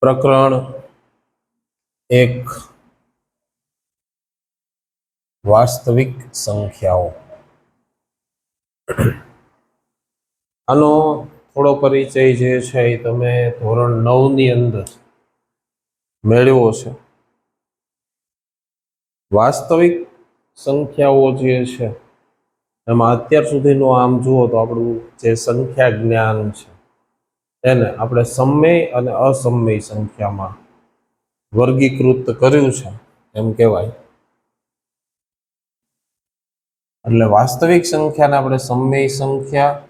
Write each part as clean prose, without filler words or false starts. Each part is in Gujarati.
પ્રકરણ 1 વાસ્તવિક સંખ્યાઓ। આનો થોડો પરિચય જે છે એ તમે ધોરણ 9 ની અંદર મેળવ્યો છે। વાસ્તવિક સંખ્યાઓ જે છે એમાં અત્યાર સુધીનું આમ જુઓ તો આપણું જે સંખ્યા જ્ઞાન છે એને આપણે સમય અને અસમય સંખ્યામાં વર્ગીકૃત કર્યું છે એમ કહેવાય। એટલે વાસ્તવિક સંખ્યાને આપણે સમય સંખ્યા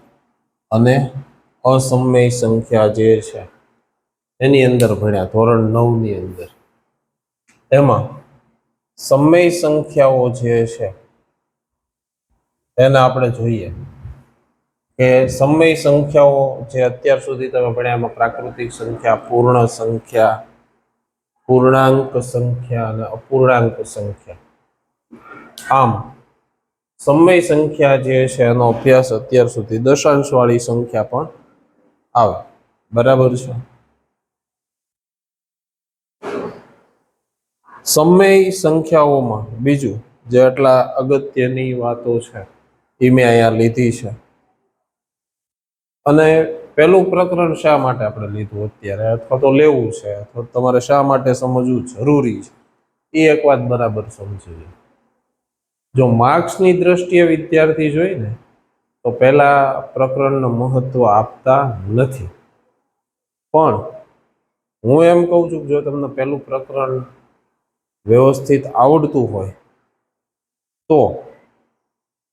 અને અસમય સંખ્યા જે છે એની અંદર ભણ્યા ધોરણ 9 ની અંદર। એમાં સમય સંખ્યાઓ જે છે એને આપણે જોઈએ કે સમય સંખ્યાઓ જે અત્યાર સુધી તમે ભણ્યા એમાં પ્રાકૃતિક સંખ્યા, પૂર્ણ સંખ્યા, પૂર્ણાંક સંખ્યા અને અપૂર્ણાંક સંખ્યા। આમ સમય સંખ્યા જે છે એનો અભ્યાસ અત્યાર સુધી દશાંશવાળી સંખ્યા પણ આવે, બરાબર છે। સમય સંખ્યાઓમાં બીજું જે આટલા અગત્યની વાતો છે એ મેં અહીંયા લીધી છે। અને પહેલું પ્રકરણ શા માટે આપણે લીધું અત્યારે, અથવા તો લેવું છે, અથવા તમારે શા માટે સમજવું જરૂરી છે એ એક વાત બરાબર સમજજો। જો માર્ક્સની દ્રષ્ટિએ વિદ્યાર્થી જોઈ ને તો પહેલા પ્રકરણનું મહત્વ આપતા નથી, પણ હું એમ કહું છું જો તમને પહેલું પ્રકરણ વ્યવસ્થિત આવડતું હોય તો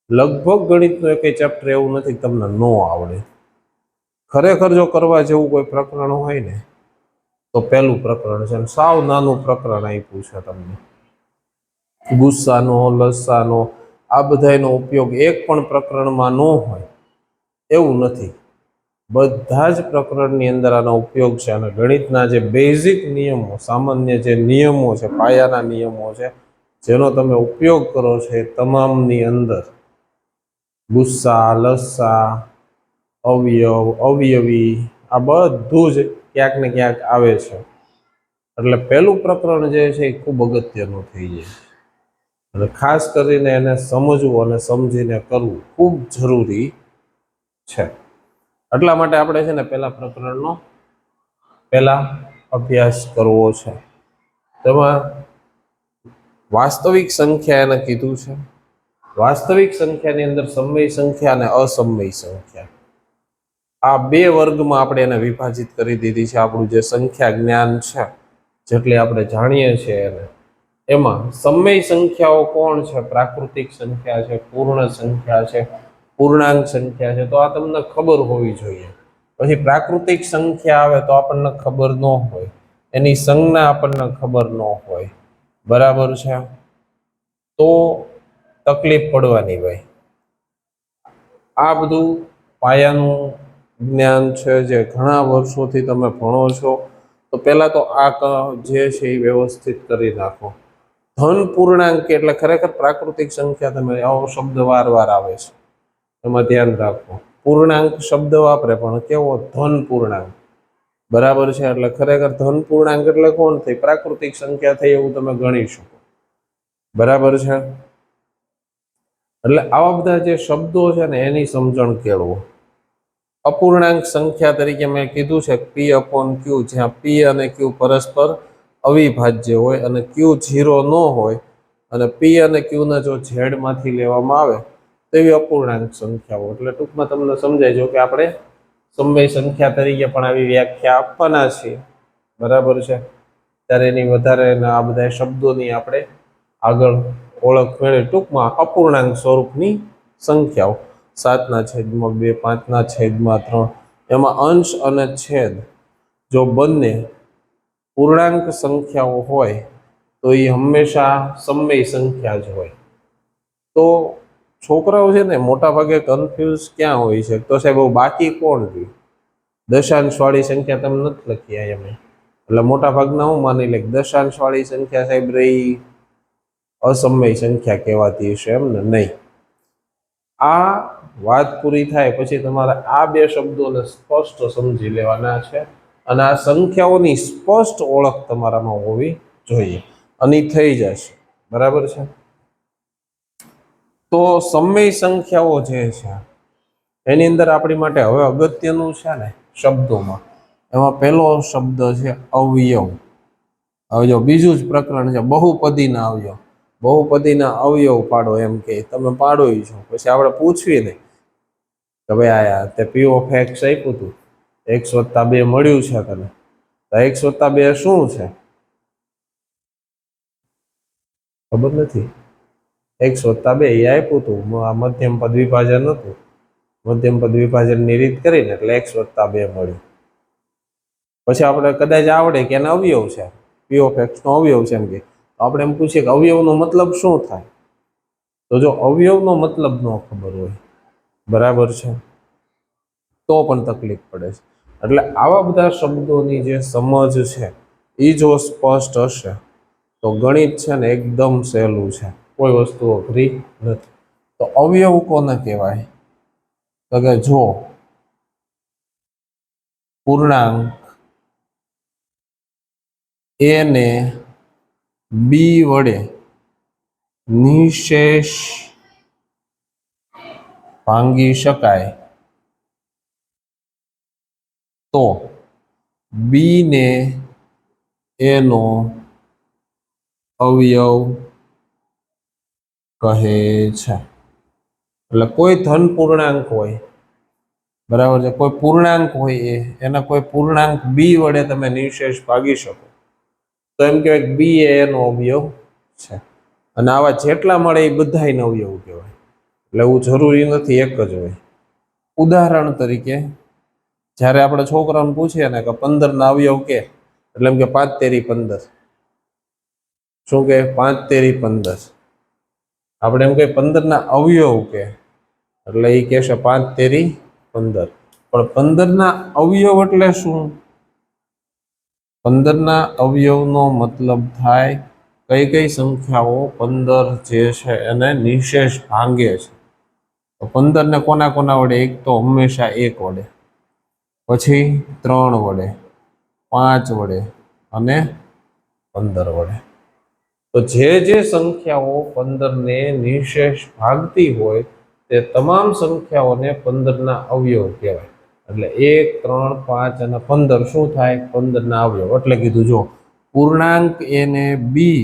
લગભગ ગણિતનું એક ચેપ્ટર એવું નથી કે તમને ન આવડે। ખરેખર જો કરવા જેવું કોઈ પ્રકરણ હોય ને તો પહેલું પ્રકરણ છે। સાવ નાનું પ્રકરણ આપ્યું છે તમને, ગુસ્સાનો, લસાનો, આ બધાનો ઉપયોગ એક પણ પ્રકરણમાં ન હોય એવું નથી, બધા જ પ્રકરણની અંદર આનો ઉપયોગ છે। અને ગણિતના જે બેઝિક નિયમો, સામાન્ય જે નિયમો છે, પાયાના નિયમો છે, જેનો તમે ઉપયોગ કરો છો એ તમામની અંદર ગુસ્સા, લસા, અવયવ, અવયવી આ બધું જ ક્યાંક ને ક્યાંક આવે છે। એટલે પહેલું પ્રકરણ જે છે એ ખૂબ અગત્યનું થઈ જાય અને ખાસ કરીને એને સમજવું અને સમજીને કરવું ખૂબ જરૂરી છે। એટલા માટે આપણે છે ને પહેલા પ્રકરણનો પહેલા અભ્યાસ કરવો છે। તેમાં વાસ્તવિક સંખ્યા એને કીધું છે। વાસ્તવિક સંખ્યાની અંદર સમય સંખ્યા અને અસમય સંખ્યા આ બે વર્ગમાં આપણે એને વિભાજિત કરી દીધી છે। આપણું જે સંખ્યા જ્ઞાન છે જેટલી આપણે જાણીએ છીએ એને એમાં સમય સંખ્યાઓ કોણ છે, પ્રાકૃતિક સંખ્યા છે, પૂર્ણ સંખ્યા છે, પૂર્ણાંક સંખ્યા છે, તો આ તમને ખબર હોવી જોઈએ। પછી પ્રાકૃતિક સંખ્યા આવે તો આપણને ખબર ન હોય, એની સંજ્ઞા આપણને ખબર ન હોય, બરાબર છે, તો તકલીફ પડવાની ભાઈ। આ બધું પાયાનું જ્ઞાન છે જે ઘણા વર્ષોથી તમે ભણો છો, તો પહેલા તો આ જે છે એ વ્યવસ્થિત કરી નાખો। ધન પૂર્ણાંક એટલે ખરેખર પ્રાકૃતિક સંખ્યા, તમે આવો શબ્દ વાર આવે છે એમાં ધ્યાન રાખો। પૂર્ણાંક શબ્દ વાપરે પણ કેવો, ધન પૂર્ણાંક, બરાબર છે। એટલે ખરેખર ધન પૂર્ણાંક એટલે કોણ થઈ, પ્રાકૃતિક સંખ્યા થઈ એવું તમે ગણી શકો, બરાબર છે। એટલે આવા બધા જે શબ્દો છે ને એની સમજણ કેળવો। અપૂર્ણાંક સંખ્યા તરીકે મેં કીધું છે પી અપોન ક્યુ, જ્યાં પી અને ક્યુ પરસ્પર અવિભાજ્ય હોય અને ક્યુ 0 ન હોય અને પી અને ક્યુને જો ઝેડમાંથી લેવામાં આવે તેવી અપૂર્ણાંક સંખ્યાઓ। એટલે ટૂંકમાં તમને સમજાય જો કે આપણે સમય સંખ્યા તરીકે પણ આવી વ્યાખ્યા આપવાના છીએ, બરાબર છે, ત્યારે એની વધારે આ બધા શબ્દોની આપણે આગળ ઓળખ મેળવી। ટૂંકમાં અપૂર્ણાંક સ્વરૂપની સંખ્યાઓ 7/2, 5/3, એમાં અંશ અને છેદ જો બંને પૂર્ણાંક સંખ્યાઓ હોય તો એ હંમેશા સમય સંખ્યા જ હોય। તો છોકરાઓ છે ને મોટા ભાગે કન્ફ્યુઝ ક્યાં હોય છે, તો સાહેબ બાકી કોણ રહ્યું, દશાંશવાળી સંખ્યા તમે નથી લખી અહીંયા, એટલે મોટા ભાગના હું માની લે દશાંશવાળી સંખ્યા સાહેબ રહી અસમય સંખ્યા કહેવાતી હશે, એમ ને? નહીં। આ વાત પૂરી થાય પછી તમારે આ બે શબ્દોને સ્પષ્ટ સમજી લેવાના છે અને આ સંખ્યાઓની સ્પષ્ટ ઓળખ તમારામાં હોવી જોઈએ, અને ઈ થઈ જશે. બરાબર છે. તો સમય સંખ્યાઓ જે છે એની અંદર આપણી માટે હવે અગત્યનું છે ને શબ્દોમાં, એમાં પહેલો શબ્દ છે અવયવ. હવે જો બીજું જ પ્રકરણ છે બહુપદીના અવયવ. બહુપદીના અવયવ પાડો એમ કે તમે પાડો છો, પછી આપણે પૂછવી નહીં કે ભાઈ આયા તે પી ઓફ એક્સ આપ્યું હતું, x+2 મળ્યું છે તને, તો x+2 શું છે ખબર નથી. x+2 એ આપ્યું હતું, આ મધ્યમ પદ વિભાજન હતું, મધ્યમ પદ વિભાજનની રીત કરીને એટલે x+2 મળ્યું. પછી આપણે કદાચ આવડે કે એના અવયવ છે, પી ઓફ એક્સ નો અવયવ છે એમ કે, તો આપણે એમ પૂછીએ કે અવયવનો મતલબ શું થાય. તો જો અવયવનો મતલબ ન ખબર હોય, બરાબર છે, તો પણ તકલીફ પડે છે. એટલે આવા બધા શબ્દોની જે સમજ છે એ જો સ્પષ્ટ હશે તો ગણિત છે ને એકદમ સહેલું છે, કોઈ વસ્તુ અઘરી નથી. તો અવયવ કોને કહેવાય? તો કે જો પૂર્ણાંક એ ને બી વડે નિશેષ ભાંગી શકાય તો બી ને એનો અવયવ કહે છે. એટલે કોઈ ધન પૂર્ણાંક હોય, બરાબર છે, કોઈ પૂર્ણાંક હોય એના કોઈ પૂર્ણાંક બી વડે તમે નિશેષ ભાગી શકો તો એમ કહેવાય બી એ એનો અવયવ છે. અને આવા જેટલા મળે એ બધાયનો અવયવ કહેવાય. એટલે એવું જરૂરી નથી એક જ હોય. ઉદાહરણ તરીકે જ્યારે આપણે છોકરાઓને પૂછીએ ને કે 15 અવયવ કે, એટલે એમ કે 5 તેરી 15. શું કે 5 તેરી 15. આપણે એમ કે 15 અવયવ કે, એટલે એ કહેશે 5 તેરી 15. પણ 15 અવયવ એટલે શું? 15 અવયવનો મતલબ થાય કઈ કઈ સંખ્યાઓ 15 જે છે એને નિશેષ ભાંગે છે. તો 15 ને કોના કોના વડે? એક તો હંમેશા 1 વડે, પછી 3 વડે, 5 વડે અને 15 વડે. તો જે સંખ્યાઓ 15 ને નિશેષ ભાગતી હોય તે તમામ સંખ્યાઓને 15 અવયવ કહેવાય. એટલે 1, 3, 5 અને 15 શું થાય? 15 અવયવ. એટલે કીધું જો પૂર્ણાંક એ ને બી,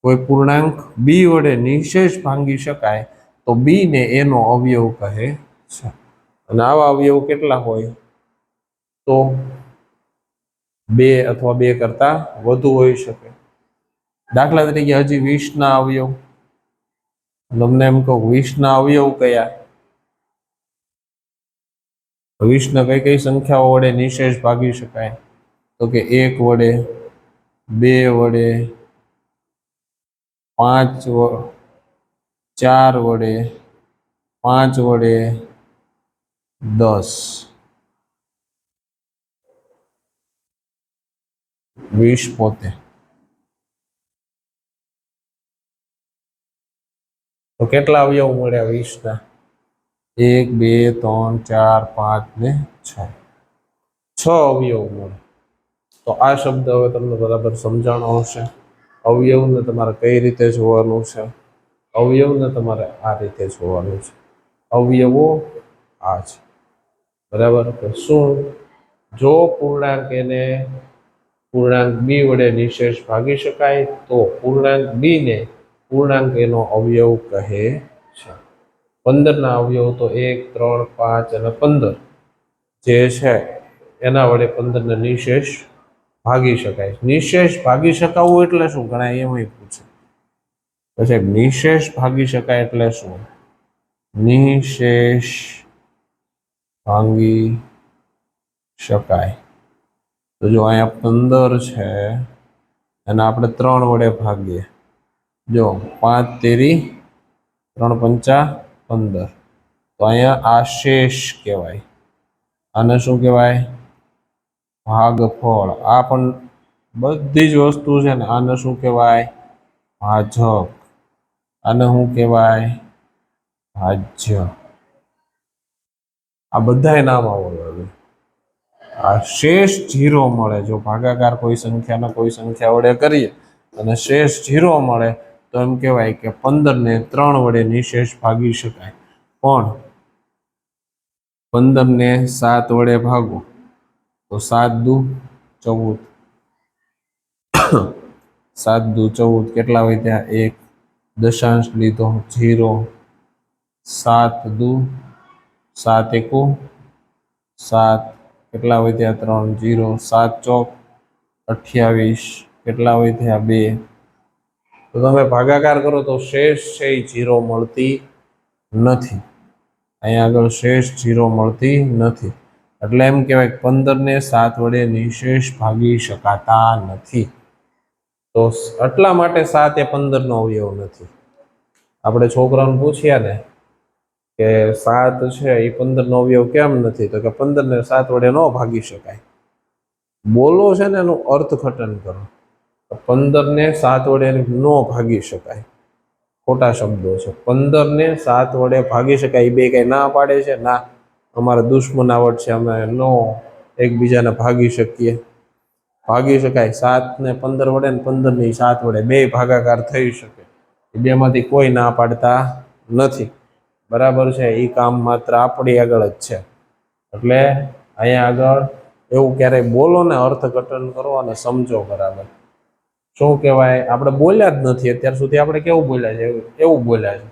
કોઈ પૂર્ણાંક બી વડે નિશેષ ભાંગી શકાય તો બી ને એનો અવયવ કહે છે. અને આવા અવયવ કેટલા હોય? તો 2 અથવા 2 કરતા વધુ હોઈ શકે. દાખલા તરીકે હજી 20 અવયવ. તમને એમ કહું 20 અવયવ કયા? 20 કઈ કઈ સંખ્યાઓ વડે નિશેષ ભાગી શકાય? તો કે 1 વડે, 2 વડે, 5 4 વડે, 5 વડે, 10. 20 પોતે. તો કેટલા અવયવ મળ્યા 20? 1, 2, 3, 4, 5 ને 6. 6 અવયવ મળે. તો આ શબ્દ હવે તમને બરાબર સમજાણો હશે. અવયવને તમારે કઈ રીતે જોવાનું છે? અવયવને તમારે આ રીતે જોવાનું છે. અવયવો આ છે, બરાબર. કે શું? જો પૂર્ણાંક એને પૂર્ણાંક બી વડે નિશેષ ભાગી શકાય તો પૂર્ણાંક બી ને પૂર્ણાંક એનો અવયવ કહે છે. 15 અવયવ તો 1, 3, 5 અને 15 જે છે એના વડે 15 ને નિશેષ ભાગી શકાય. નિશેષ ભાગી શકાવું એટલે શું? ઘણા એમ પૂછે પછી નિશેષ ભાગી શકાય એટલે શું? નિશેષ ભાંગી શકાય તો જો અહીંયા 15 છે અને આપણે 3 વડે ભાગીએ. જો 5 તેરી 3 પંચા 15. તો અહીંયા આ શેષ કહેવાય. આને શું કહેવાય? ભાગફળ. આ પણ બધી જ વસ્તુ છે ને આને શું કહેવાય? ભાજક. આને શું કહેવાય? ભાજ્ય. આ બધાય નામ આવડવા જોઈએ. આ શેષ 0 મળે જો ભાગાકાર કોઈ સંખ્યાને કોઈ સંખ્યા વડે કરીએ અને શેષ 0 મળે તો એમ કહેવાય કે 15 ને 3 વડે નિશેષ ભાગી શકાય. પણ 15 ને 7 વડે ભાગો તો 7 દુ 14, 7 દુ 14 કેટલા વધ્યા? 1 દશાંશ લીધો 0, 7 દુ 7 એકુ 7 કેટલા વધ્યા? 3 0, 7 ચોક 28 કેટલા વધ્યા? 2. તો તમે ભાગાકાર કરો તો શેષ છે એ 0 મળતી નથી. અહીંયા આગળ શેષ 0 મળતી નથી. એટલે એમ કહેવાય કે 15 ને 7 વડે નિશેષ ભાગી શકાતા નથી. તો એટલા માટે 7 એ 15 નો અવયવ નથી. આપણે છોકરાઓને પૂછ્યા ને કે 7 છે એ 15 નો અવયવ કેમ નથી, તો કે 15 ને 7 વડે ન ભાગી શકાય. બોલો છે ને એનું અર્થઘટન કરો. 15 ને 7 વડે ન ભાગી શકાય, ખોટા શબ્દો છે. 15 ને 7 વડે ભાગી શકાય, એ બે કઈ ના પાડે છે? ના, અમારા દુશ્મનાવટ છે, અમે નો એકબીજાને ભાગી શકીએ. ભાગી શકાય. 7 ને 15 વડે ને 15 ની 7 વડે બે ભાગાકાર થઈ શકે. એ બેમાંથી કોઈ ના પાડતા નથી. બરાબર છે? એ કામ માત્ર આપણી આગળ જ છે. એટલે અહીંયા આગળ એવું ક્યારેય બોલો ને, અર્થઘટન કરો અને સમજો બરાબર. શું કહેવાય? આપણે બોલ્યા જ નથી અત્યાર સુધી. આપણે કેવું બોલ્યા છે? એવું બોલ્યા છે.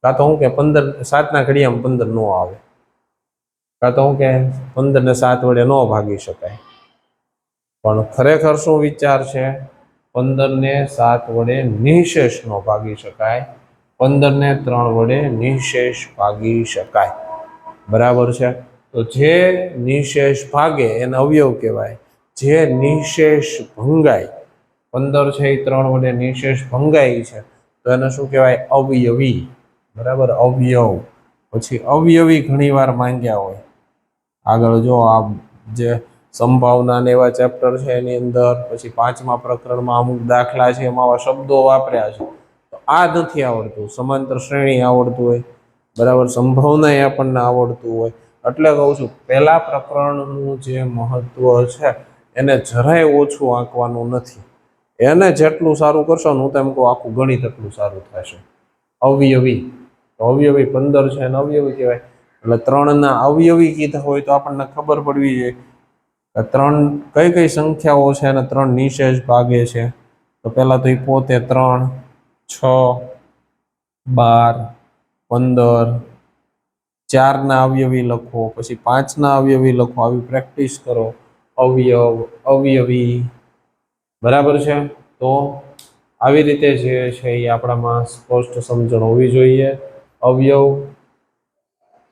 કાં તો હું કે 15 7 ના ઘડિયામાં 15 નો આવે, કાં તો હું કે 15 ને 7 વડે ન ભાગી શકાય. પણ ખરેખર શું વિચાર છે? 15 ને 7 વડે નિશેષ નો ભાગી શકાય, 15 ને 3 વડે નિશેષ ભાગી શકાય. બરાબર છે? તો જે નિશેષ ભાગે એને અવયવ કહેવાય. જે નિશેષ ભંગાય, 15 છે એ 3 વડે નિશેષ ભંગાય છે, તો એને શું કહેવાય? અવયવી. બરાબર? અવયવ. પછી અવયવી ઘણી વાર માંગ્યા હોય. આગળ જો આ જે સંભાવના ને એવા ચેપ્ટર છે એની અંદર, પછી 5મા પ્રકરણમાં અમુક દાખલા છે એમાં આવા શબ્દો વાપર્યા છે. તો આ નથી આવડતું, સમાંતર શ્રેણી આવડતું હોય, બરાબર, સંભાવના એ આપણને આવડતું હોય. એટલે કહું છું, પહેલા પ્રકરણનું જે મહત્વ છે એને જરાય ઓછું આંકવાનું નથી. એને જેટલું સારું કરશો ને, હું તો એમ કહું આખું ગણિત એટલું સારું થશે. અવયવી. અવયવી 15 છે એને અવયવી કહેવાય. એટલે 3 ના અવયવી કીધા હોય તો આપણને ખબર પડવી જોઈએ કે 3 કઈ કઈ સંખ્યાઓ છે અને 3 નિશેષ ભાગે છે. તો પહેલા તો એ પોતે 3, 6, 12, 15, 4 ના અવયવી લખો, પછી 5 ના અવયવી લખો. આવી પ્રેક્ટિસ કરો. અવયવ, અવયવી. બરાબર છે? તો આવી રીતે જે છે એ આપણામાં સ્પષ્ટ સમજણ હોવી જોઈએ. અવયવ,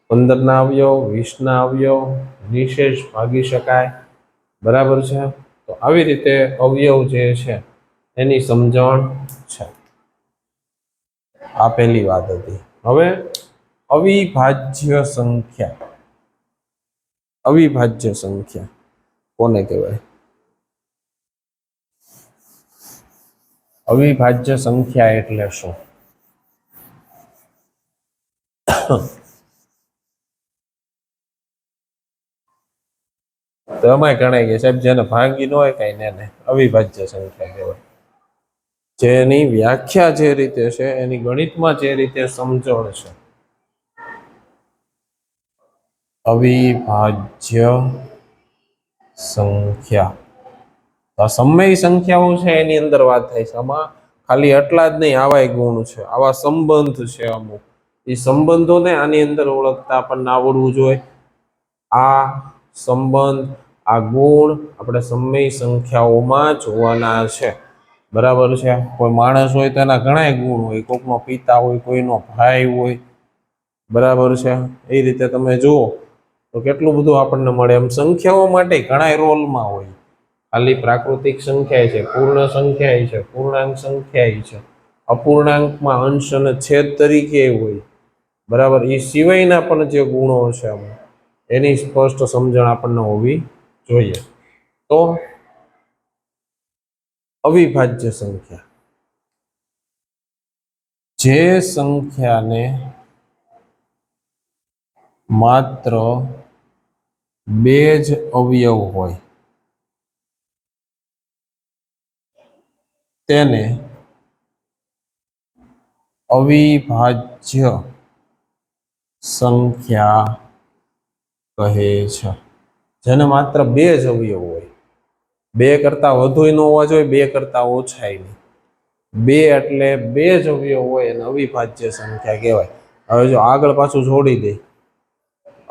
15 ના અવયવ, 20 ના અવયવ, નિશેષ ભાગી શકાય. બરાબર છે? તો આવી રીતે અવયવ જે છે એની સમજણ છે. આ પહેલી વાત હતી. હવે અવિભાજ્ય સંખ્યા. અવિભાજ્ય સંખ્યા કોને કહેવાય? અવિભાજ્ય સંખ્યા એટલે શું? તો એમાં ગણાય ગયા સાહેબ, જેને ભાંગી ન હોય કઈ ને અવિભાજ્ય સંખ્યા કહેવાય. જેની વ્યાખ્યા જે રીતે છે, એની ગણિતમાં જે રીતે સમજણ છે, અવિભાજ્ય સંખ્યા. આ સમય સંખ્યાઓ છે એની અંદર વાત થાય છે. આમાં ખાલી એટલા જ નહીં, આવા ગુણ છે, આવા સંબંધ છે અમુક. એ સંબંધોને આની અંદર ઓળખતા આપણને આવડવું જોઈએ. આ સંબંધ, આ ગુણ આપણે સમય સંખ્યાઓમાં જોવાના છે. બરાબર છે? કોઈ માણસ હોય તો એના ઘણા ગુણ હોય. કોઈનો પિતા હોય, કોઈનો ભાઈ હોય. બરાબર છે? એ રીતે તમે જુઓ તો કેટલું બધું આપણને મળે. એમ સંખ્યાઓ માટે ઘણા રોલમાં હોય. ખાલી પ્રાકૃતિક સંખ્યા છે, પૂર્ણ સંખ્યા છે, પૂર્ણાંક સંખ્યા છે, અપૂર્ણાંકમાં અંશ અને છેદ તરીકે હોય. બરાબર? એ સિવાયના પણ જે ગુણો છે એની સ્પષ્ટ સમજણ આપણને હોવી જોઈએ. તો અવિભાજ્ય સંખ્યા, જે સંખ્યાને માત્ર બે જ અવયવ હોય તેને અવિભાજ્ય સંખ્યા કહે છે. જેને માત્ર બે જ અવયવ હોય, બે કરતા વધુ ન હોવા જોઈએ, બે કરતા ઓછા નહીં, બે એટલે બે જ અવયવ હોય અને અવિભાજ્ય સંખ્યા કહેવાય. હવે જો આગળ પાછું જોડી દે,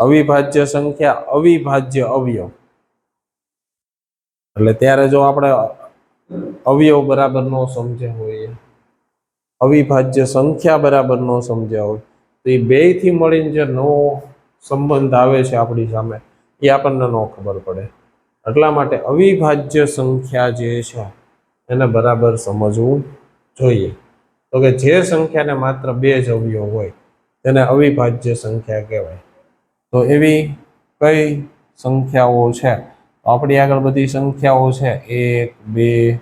અવિભાજ્ય સંખ્યા અવિભાજ્ય અવયવ, એટલે ત્યારે જો આપણે અવયવ બરાબર ન સમજ્યા હોય, અવિભાજ્ય સંખ્યા બરાબર ન સમજ્યા હોય, તો એ બે થી મળીને જે નવો સંબંધ આવે છે આપણી સામે, એ આપણને ન ખબર પડે. એટલા માટે અવિભાજ્ય સંખ્યા જે છે એને બરાબર સમજવું જોઈએ. તો કે જે સંખ્યાને માત્ર બે જ અવયવ હોય તેને અવિભાજ્ય સંખ્યા કહેવાય. તો એવી કઈ સંખ્યાઓ છે? આપણી આગળ બધી સંખ્યાઓ છે, 1 2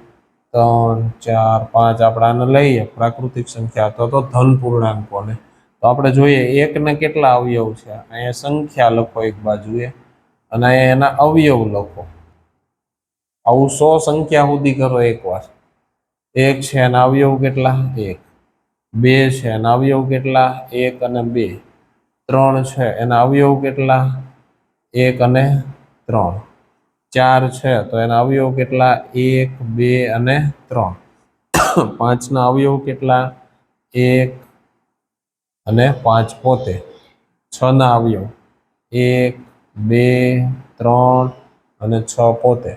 3 4 5. આપણે આને લઈએ પ્રાકૃતિક સંખ્યા તો ધન પૂર્ણાંકોને, તો આપણે જોઈએ એકને કેટલા અવયવ છે. અહીંયા સંખ્યા લખો એક બાજુએ અને અહીંયા એના અવયવ લખો. આવું 100 સંખ્યા સુધી કરો એકવાર. 1 છે એના અવયવ કેટલા? 1. 2 છે એના અવયવ કેટલા? 1 અને 2. 3 છે એના અવયવ કેટલા? 1 અને 3. 4 છે તો એના અવયવ કેટલા? 1 2 અને 3. 5 ના અવયવ કેટલા? 1 અને 5 પોતે. 6 ના અવયવ 1 2 3 અને 6 પોતે.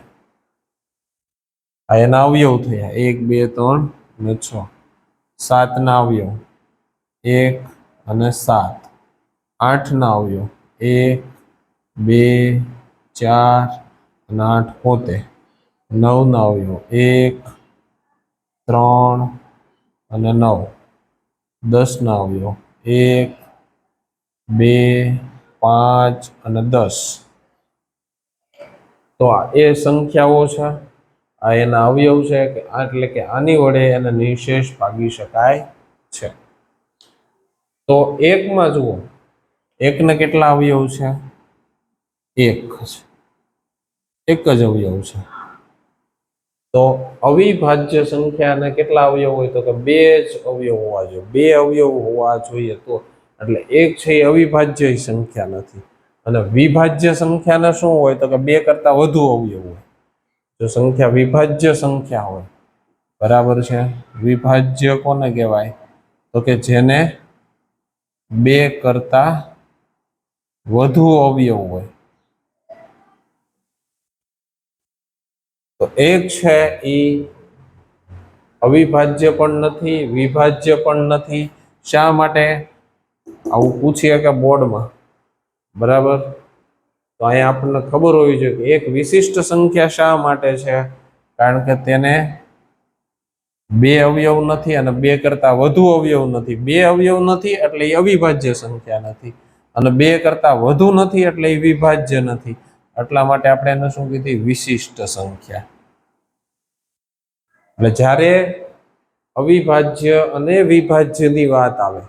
આ એના અવયવ થયા 1 2 3 અને 6. 7 ના અવયવ 1 અને 7. 8 ના અવયવ 1 2 4 અને 8 પોતે. 9 ના અવયવ 1 3 અને 9. 10 ના અવયવ 1 2 5 અને 10. તો આ એ સંખ્યાઓ છે, આ એના અવયવ છે, એટલે કે આની વડે એને નિશેષ ભાગી શકાય છે. તો એકમાં જુઓ, એકને કેટલા અવયવ છે? એક જ અવયવ છે. તો અવિભાજ્ય સંખ્યાને કેટલા અવયવ હોય? તો કે બે જ અવયવ હોવા જોઈએ. બે અવયવ હોવા જોઈએ તો, એટલે એક છે એ અવિભાજ્ય સંખ્યા નથી. અને વિભાજ્ય સંખ્યાને શું હોય? તો કે બે કરતા વધુ અવયવ હોય. જો સંખ્યા વિભાજ્ય સંખ્યા હોય, બરાબર છે. વિભાજ્ય કોને કહેવાય? તો કે જેને બે કરતા વધુ અવયવ હોય. તો એક છે એ અવિભાજ્ય પણ નથી, વિભાજ્ય પણ નથી. શા માટે? આવું પૂછીએ કે બોર્ડમાં, બરાબર, તો અહીંયા આપણને ખબર હોવી જોઈએ કે એક વિશિષ્ટ સંખ્યા શા માટે છે? કારણ કે તેને બે અવયવ નથી અને બે કરતા વધુ અવયવ નથી. બે અવયવ નથી એટલે એ અવિભાજ્ય સંખ્યા નથી, અને બે કરતા વધુ નથી એટલે એ વિભાજ્ય નથી. એટલા માટે આપણે એને શું કીધી? વિશિષ્ટ સંખ્યા. એટલે જ્યારે અવિભાજ્ય અને વિભાજ્યની વાત આવે,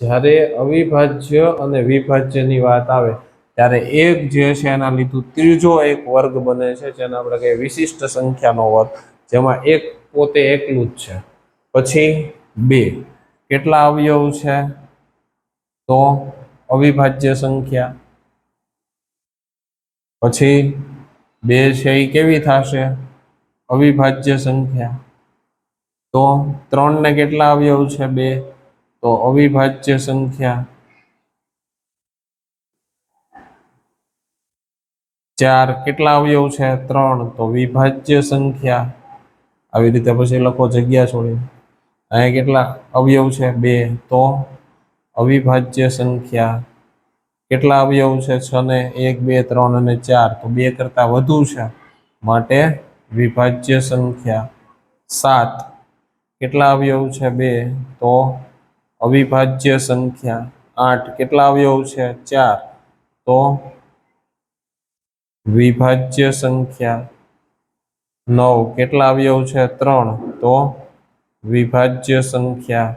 જ્યારે અવિભાજ્ય અને વિભાજ્યની વાત આવે ત્યારે એક જે છે એના લીધું ત્રીજો એક વર્ગ બને છે, જેને આપણે કહીએ વિશિષ્ટ સંખ્યાનો વર્ગ, જેમાં એક પોતે એકલું જ છે. પછી બે, કેટલા અવયવ છે? તો અવિભાજ્ય સંખ્યા. પછી બે છે એ કેવી થશે? અવિભાજ્ય સંખ્યા. તો 3 ને કેટલા અવયવ છે? 2. તો અવિભાજ્ય સંખ્યા. 4 કેટલા અવયવ છે? 3. તો વિભાજ્ય સંખ્યા. આવી રીતે પછી લખો જગ્યા છોડી. અહીંયા કેટલા અવયવ છે? 2. તો અવિભાજ્ય સંખ્યા. કેટલા અવયવ છે? 6 ને 1 2 3 અને 4. તો 2 કરતા વધુ છે માટે વિભાજ્ય સંખ્યા. 7 કેટલા અવયવ છે? 2. તો અવિભાજ્ય સંખ્યા. 8 કેટલા અવયવ છે? 4. તો વિભાજ્ય સંખ્યા. 9 કેટલા અવયવ છે? 3. તો વિભાજ્ય સંખ્યા.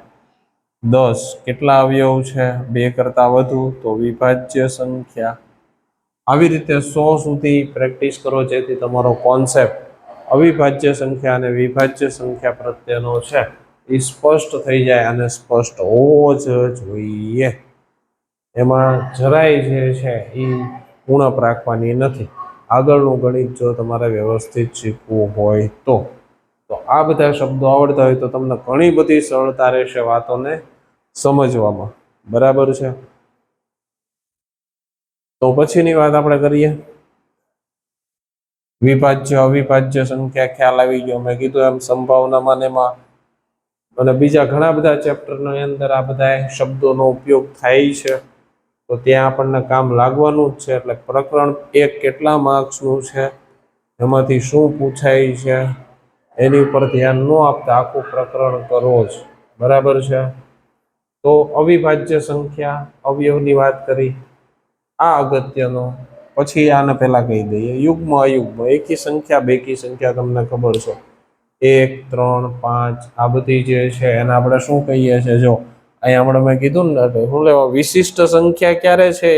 10 કેટલા અવયવ છે? 2 કરતા વધુ, તો વિભાજ્ય સંખ્યા. આવી રીતે 100 સુધી પ્રેક્ટિસ કરો, જેથી તમારો કોન્સેપ્ટ અવિભાજ્ય સંખ્યા અને વિભાજ્ય સંખ્યા પ્રત્યેનો છે એ સ્પષ્ટ થઈ જાય, અને સ્પષ્ટ હોવો જ જોઈએ. એમાં જરાય જે છે એ ઉણપ રાખવાની નથી. આગળનું ગણિત જો તમારે વ્યવસ્થિત શીખવું હોય તો આ બધા શબ્દો આવડતા હોય તો તમને ઘણી બધી સરળતા રહેશે વાતોને સમજવામાં. બરાબર છે. તો પછીની વાત આપણે કરીએ. વિભાજ્ય અવિભાજ્ય સંખ્યા ખ્યાલ આવી ગયો. મેં કીધું એમ સંભાવનામાં એમાં અને બીજા ઘણા બધા ચેપ્ટરની અંદર આ બધા શબ્દોનો ઉપયોગ થાય છે, તો ત્યાં આપણને કામ લાગવાનું જ છે. એટલે પ્રકરણ 1 કેટલા માર્ક્સનું છે, એમાંથી શું પૂછાય છે એની ઉપર ધ્યાન ન આપતા આખું પ્રકરણ કરો જ. બરાબર છે. તો અવિભાજ્ય સંખ્યા અવયવની વાત કરી, આ અગત્યનો. પછી આને પહેલા કહી દઈએ યુગ્મ અયુગ્મ. એકી સંખ્યા બેકી સંખ્યા તમને ખબર છે, 1 3 5 આ બધી જે છે એને આપણે શું કહીએ છીએ? જો અહીંયા હમણાં મેં કીધું ને, શું લેવા વિશિષ્ટ સંખ્યા ક્યારે છે?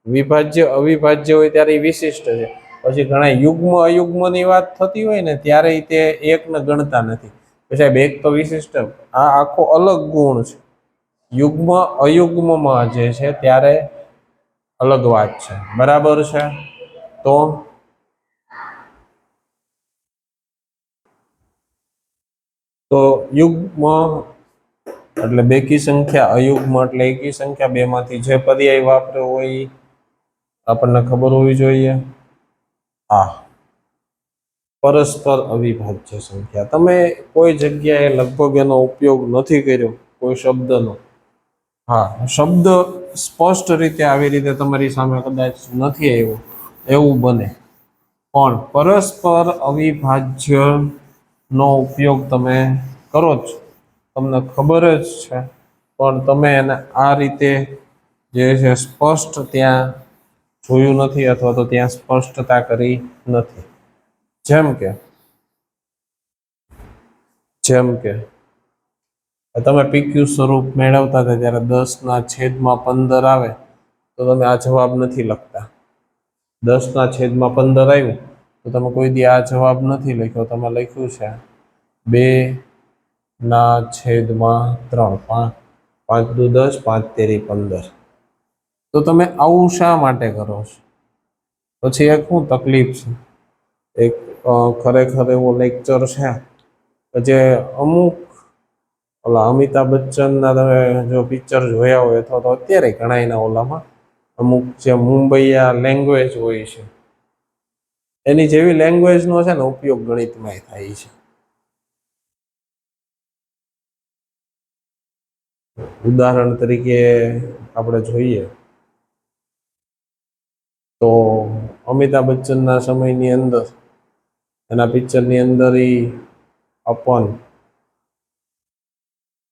વિભાજ્ય અવિભાજ્ય હોય ત્યારે વિશિષ્ટ છે. પછી ઘણા યુગ્મ અયુગ્મની વાત થતી હોય ને ત્યારે તે એકને ગણતા નથી. સાહેબ એક તો વિશિષ્ટ, આ આખો અલગ ગુણ છે. યુગ્મ અયુગ્મમાં જે છે ત્યારે અલગ વાત છે. બરાબર છે. તો યુગ્મ એટલે બેકી સંખ્યા, અયુગ્મ એટલે એકી સંખ્યા. બેમાંથી જે પર્યાય વાપર્યો હોય એ આપણને ખબર હોવી જોઈએ. હા, પરસ્પર અવિભાજ્ય સંખ્યા. તમે કોઈ જગ્યાએ લગભગ એનો ઉપયોગ નથી કર્યો કોઈ શબ્દનો. હા, શબ્દ સ્પષ્ટ રીતે આવી રીતે તમારી સામે કદાચ નથી આવ્યો એવું બને, પણ પરસ્પર અવિભાજ્ય નો ઉપયોગ તમે કરો છો, તમને ખબર જ છે, પણ તમે એને આ રીતે જે છે સ્પષ્ટ ત્યાં જોયું નથી, અથવા તો ત્યાં સ્પષ્ટતા કરી નથી. જેમ કે તમે પીક્યુ સ્વરૂપ મેળવતા હતા ત્યારે 10/15 આવે તો તમે આ જવાબ નથી લખતા. 10/15 આવ્યું તો તમે કોઈ દી આ જવાબ નથી લખ્યો. તમે લખ્યું છે 2/3. 5 દુ 10, 5 તેરી 15. તો તમે આવું શા માટે કરો છો? પછી એક શું તકલીફ છે? એક ખરેખર એવો લેક્ચર છે કે જે અમુક ઓલા અમિતાભ બચ્ચનના તમે જો પિક્ચર જોયા હોય, અથવા તો અત્યારે ઘણા એના ઓલામાં અમુક જે મુંબઈયા લેંગ્વેજ હોય છે, એની જેવી લેંગ્વેજનો છે ને ઉપયોગ ગણિતમાં થાય છે. ઉદાહરણ તરીકે આપણે જોઈએ તો અમિતાભ બચ્ચનના સમયની અંદર એના પિક્ચરની અંદર અપન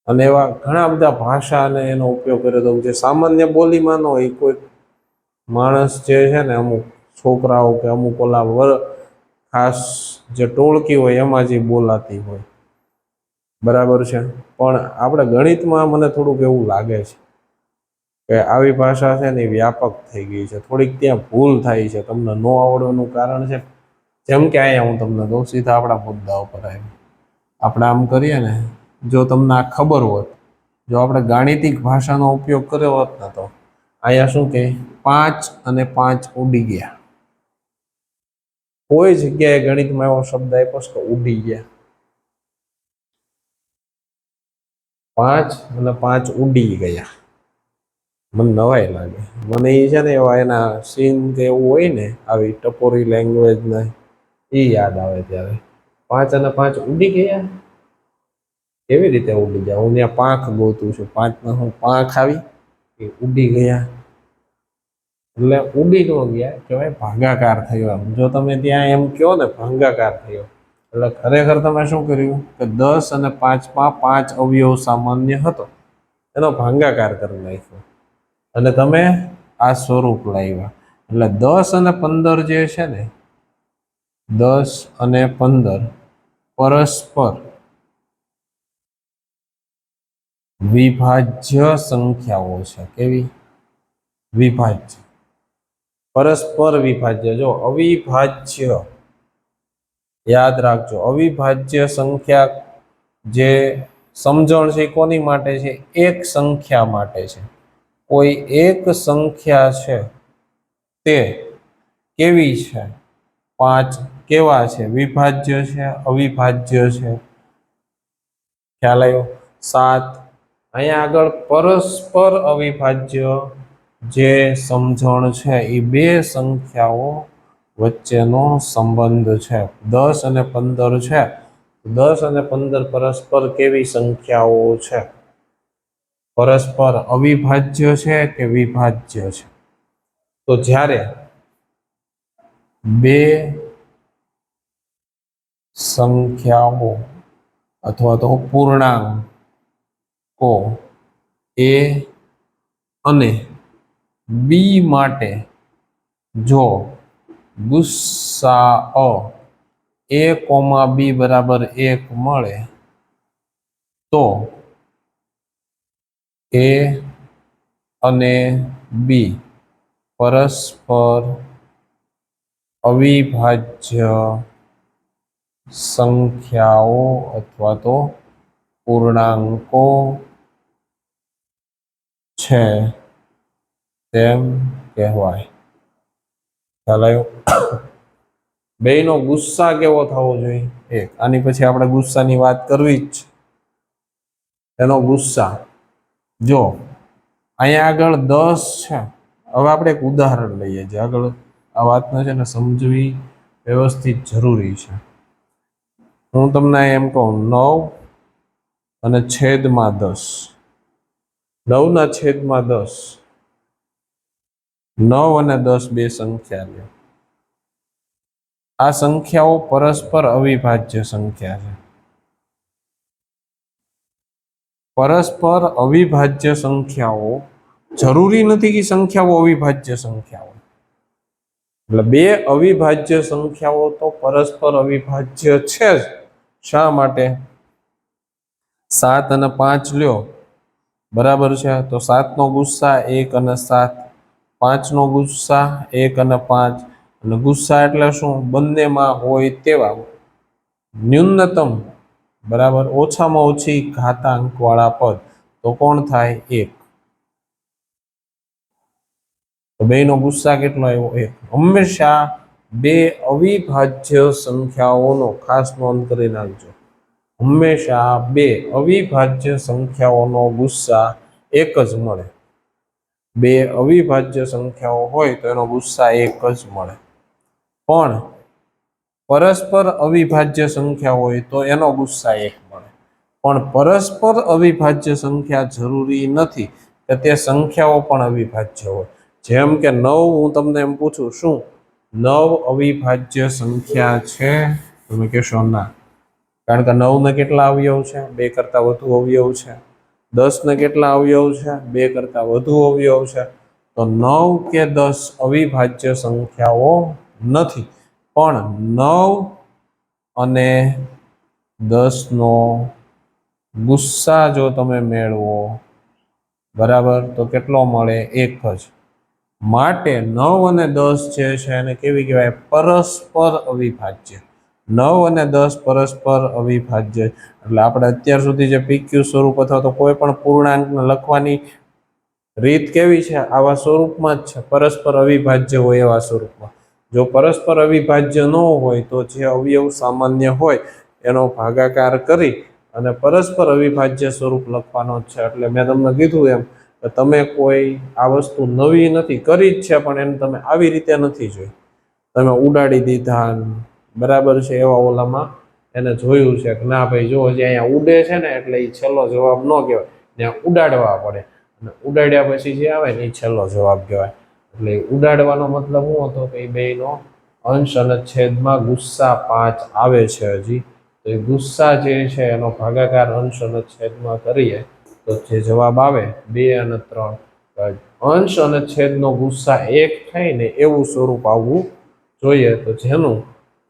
અને એવા ઘણા બધા ભાષા અને એનો ઉપયોગ કર્યો હતો, જે સામાન્ય બોલીમાં ન હોય. કોઈ માણસ જે છે ને, અમુક છોકરાઓ કે અમુક ઓલા ખાસ જે ટોળકી હોય એમાં જે બોલાતી હોય. બરાબર છે. પણ આપણે ગણિતમાં મને થોડુંક એવું લાગે છે કે આવી ભાષા છે ને વ્યાપક થઈ ગઈ છે. થોડીક ત્યાં ભૂલ થાય છે. તમને ન આવડવાનું કારણ છે, જેમ કે અહીંયા હું તમને દઉં, સીધા આપણા મુદ્દા ઉપર આવ્યું. આપણે આમ કરીએ ને, જો તમને આ ખબર હોત, જો આપણે ગાણિતિક ભાષાનો ઉપયોગ કર્યો હોત ને, તો અહીંયા શું કે 5 અને 5 ઉડી ગયા. કોઈ જગ્યાએ ગણિતમાં એવો શબ્દ આપ્યો છે કે ઉડી ગયા. 5 અને 5 ઉડી ગયા. મને નવાઈ લાગે. મને એ છે ને એવા એના સીન કે એવું હોય ને, આવી ટપોરી લેંગ્વેજ ને એ યાદ આવે ત્યારે. 5 અને 5 ઉડી ગયા. કેવી રીતે ઉડી ગયા? હું ત્યાં પાંખ ગોતું છું. 5 હું પાંખ આવી કે ઉડી ગયા? એટલે ઉડી ન ગયા કહેવાય, ભાગાકાર થયો. જો તમે ત્યાં એમ કહો ને ભાગાકાર થયો, એટલે ખરેખર તમે શું કર્યું કે 10 અને 5માં 5 અવયવ સામાન્ય હતો, એનો ભાગાકાર કરી નાખ્યો અને તમે આ સ્વરૂપ લાવ્યા. એટલે 10 અને 15 જે છે ને, 10 અને 15 પરસ્પર વિભાજ્ય સંખ્યાઓ છે. કેવી? વિભાજ્ય. પરસ્પર વિભાજ્ય, જો અવિભાજ્ય યાદ રાખજો, અવિભાજ્ય સંખ્યા જે સમજણ છે કોની માટે છે? એક સંખ્યા માટે છે. કોઈ એક સંખ્યા છે તે કેવી છે? 5 કેવા છે? વિભાજ્ય છે, અવિભાજ્ય છે? ખ્યાલ આવ્યો? 7 અહીંયા આગળ પરસ્પર અવિભાજ્ય જે સમજણ છે એ બે સંખ્યાઓ વચ્ચેનો સંબંધ છે. 10 અને 15 છે. 10 અને 15 પરસ્પર કેવી સંખ્યાઓ છે? પરસ્પર અવિભાજ્ય છે કે વિભાજ્ય છે? તો જ્યારે બે સંખ્યાઓ અથવા તો પૂર્ણાંકો a અને b માટે જો ગુસ્સાઅ a, b બરાબર 1 મળે તો a અને b પરસ્પર અવિભાજ્ય સંખ્યાઓ અથવા તો પૂર્ણાંકો છે તેમ કહેવાય. ખ્યાલ આવ્યો? બેયનો ગુસ્સા કેવો થવો જોઈએ? 1. આની પછી આપણે ગુસ્સાની વાત કરવી જ છે. એનો ગુસ્સા જો અહીંયા આગળ 10 છે. હવે આપણે એક ઉદાહરણ લઈએ જે આગળ આ વાતને છે ને સમજવી વ્યવસ્થિત જરૂરી છે. હું તમને એમ કહું 9 અને છેદમાં 10, 9 ના છેદમાં 10, 9 અને 10 બે સંખ્યા લે. આ સંખ્યાઓ પરસ્પર અવિભાજ્ય સંખ્યા છે. પરસ્પર અવિભાજ્ય સંખ્યાઓ જરૂરી નથી કે સંખ્યાઓ અવિભાજ્ય સંખ્યાઓ, એટલે બે અવિભાજ્ય સંખ્યાઓ તો પરસ્પર અવિભાજ્ય છે જ. શા માટે? 7 અને 5 લ્યો, બરાબર છે? તો 7 નો ગુસ્સા 1 અને 7, 5 નો ગુસ્સા 1 અને 5, અને ગુસ્સા એટલે શું? બંનેમાં હોય તેવા ન્યૂનતમ, બરાબર, ઓછામાં ઓછી ઘાતાંક વાળા પદ. તો કોણ થાય? 1. તો બેનો ગુસ્સા કેટલો આવ્યો? 1. હંમેશા બે અવિભાજ્ય સંખ્યાઓનો ખાસ નોંધ કરી નાખજો. હંમેશા બે અવિભાજ્ય સંખ્યાઓનો ગુસ્સા 1 જ મળે. બે અવિભાજ્ય સંખ્યાઓ હોય તો એનો ગુસ્સા 1 જ મળે. પણ પરસ્પર અવિભાજ્ય સંખ્યા હોય તો એનો ગુસ્સા 1 મળે. પણ પરસ્પર અવિભાજ્ય સંખ્યા જરૂરી નથી કે તે સંખ્યાઓ પણ અવિભાજ્ય હોય. જેમ કે 9, હું તમને એમ પૂછું, શું 9 અવિભાજ્ય સંખ્યા છે? તમે કહેશો ના, કારણ કે 9 ને કેટલા અવયવ છે? 2 કરતા વધુ અવયવ છે. 10 ને કેટલા અવયવ છે? 2 કરતા વધુ અવયવ છે. તો 9 કે 10 અવિભાજ્ય સંખ્યાઓ નથી. પણ 9 અને 10 નો ગુસ્સા જો તમે મેળવો, બરાબર, તો કેટલો મળે? 1 જ. માટે 9 અને 10 જે છે એને કેવી કહેવાય? પરસ્પર અવિભાજ્ય. 9 અને 10 પરસ્પર અવિભાજ્ય. એટલે આપણે અત્યાર સુધી જે PQ સ્વરૂપ અથવા તો કોઈ પણ પૂર્ણાંકને લખવાની રીત કેવી છે? આવા સ્વરૂપમાં જ છે, પરસ્પર અવિભાજ્ય હોય એવા સ્વરૂપમાં. જો પરસ્પર અવિભાજ્ય ન હોય તો જે અવયવ સામાન્ય હોય એનો ભાગાકાર કરી અને પરસ્પર અવિભાજ્ય સ્વરૂપ લખવાનો જ છે. એટલે મેં તમને કીધું એમ કે તમે કોઈ આ વસ્તુ નવી નથી કરી જ છે, પણ એને તમે આવી રીતે નથી જોઈ, તમે ઉડાડી દીધા, બરાબર છે, એવા ઓલામાં એને જોયું છે કે ના ભાઈ જો હજી અહીંયા ઉડે છે ને એટલે એ છેલ્લો જવાબ ન કહેવાય, ત્યાં ઉડાડવા પડે, અને ઉડાડ્યા પછી જે આવે ને એ છેલ્લો જવાબ કહેવાય. એટલે ઉડાડવાનો મતલબ શું હતો? કે એ બેનો અંશ અને છેદમાં ગુસ્સા 5 આવે છે હજી, તો એ ગુસ્સા જે છે એનો ભાગાકાર અંશ અને છેદમાં કરીએ તો જે જવાબ આવે 2 અને 3. અંશ અને છેદનો ગુસ્સા 1 થાય ને એવું સ્વરૂપ આવવું જોઈએ. તો જેનું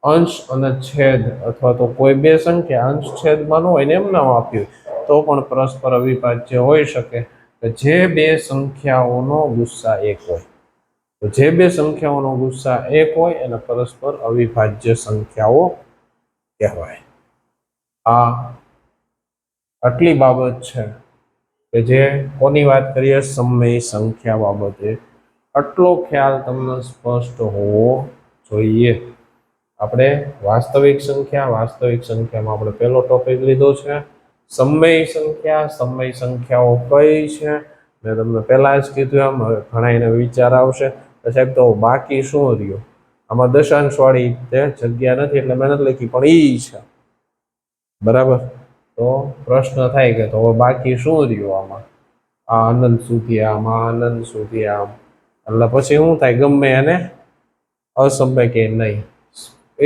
અંશ અને છેદ અથવા તો કોઈ બે સંખ્યા અંશ છેદમાં ન હોય ને એમ નામ આપ્યું તો પણ પરસ્પર અવિભાજ્ય હોઈ શકે, કે જે બે સંખ્યાઓનો ગુસ્સા 1 હોય. તો જે બે સંખ્યાઓનો ગુસ્સા 1 હોય એને પરસ્પર અવિભાજ્ય સંખ્યાઓ કહેવાય. આ આટલી બાબત છે કે જે કોની વાત કરીએ, સમય સંખ્યા બાબતે. આટલો ખ્યાલ તમને સ્પષ્ટ હોવો જોઈએ. આપણે વાસ્તવિક સંખ્યામાં આપણે પહેલો ટોપિક લીધો છે સમય સંખ્યાઓ કઈ છે. મેં તમને પહેલા જ કીધું એમ. હવે ઘણા એને વિચાર આવશે સાહેબ તો બાકી શું રહ્યું, આમાં દશાંશ વાળી જગ્યા નથી એટલે મેં નથી લખી, પણ ઈ છે બરાબર. તો પ્રશ્ન થાય કે તો બાકી શું રહ્યું આમાં, આ અનંત સુધી આમાં અનંત સુધી આમ, એટલે પછી શું થાય, ગમે એને અસમય કે નહીં,